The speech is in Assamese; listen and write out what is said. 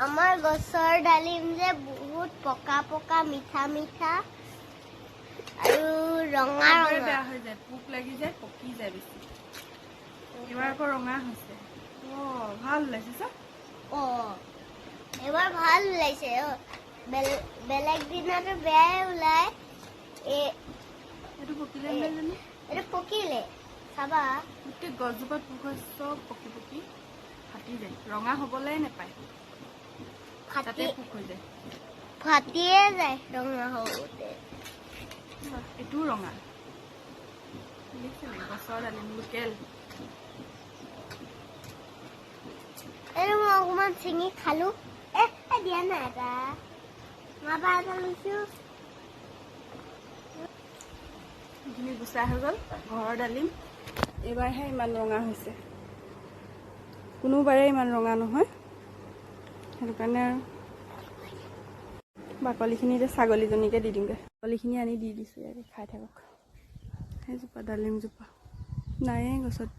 আমাৰ গছৰ ডালিম যে বহুত পকা পকা মিঠা মিঠা আৰু ৰঙা বেয়া ৰঙা হৈ যায়, পোক লাগি যায়, পকি যায় বেছি। এবাৰ আকৌ ৰঙা হৈছে। ভাল ওলাইছে চা। এবাৰ ভাল ওলাইছে। বেলেগ দিনতো বেয়াই ওলাই। এইটো পকিলে নাই জানো? এইটো পকিলে চাবা। গোটেই গছজোপাত পোক হয়, চব পকি পকি ফাটি যায়, ৰঙা হ'বলৈ নাপায়, তাতে পোক হৈ যায়, ফাটিয়ে যায় ৰঙা হওঁতে। এইটোও ৰঙা। গছৰ ডালিম লোকেল। এইটো মই অকণমান চিঙি খালো। দিয়া নাই এটা মাবা এটা লৈছো। এইখিনি গুচাই হৈ গ'ল ঘৰৰ ডালিম। এইবাৰহে ইমান ৰঙা হৈছে, কোনোবাৰে ইমান ৰঙা নহয়। সেইটো কাৰণে আৰু বাকলিখিনি এতিয়া ছাগলীজনীকে দি দিওঁগৈ। বাকলিখিনি আনি দি দিছোঁ, ইয়াকে খাই থাকক। সেইজোপা ডালিমজোপা নায়েই গছত।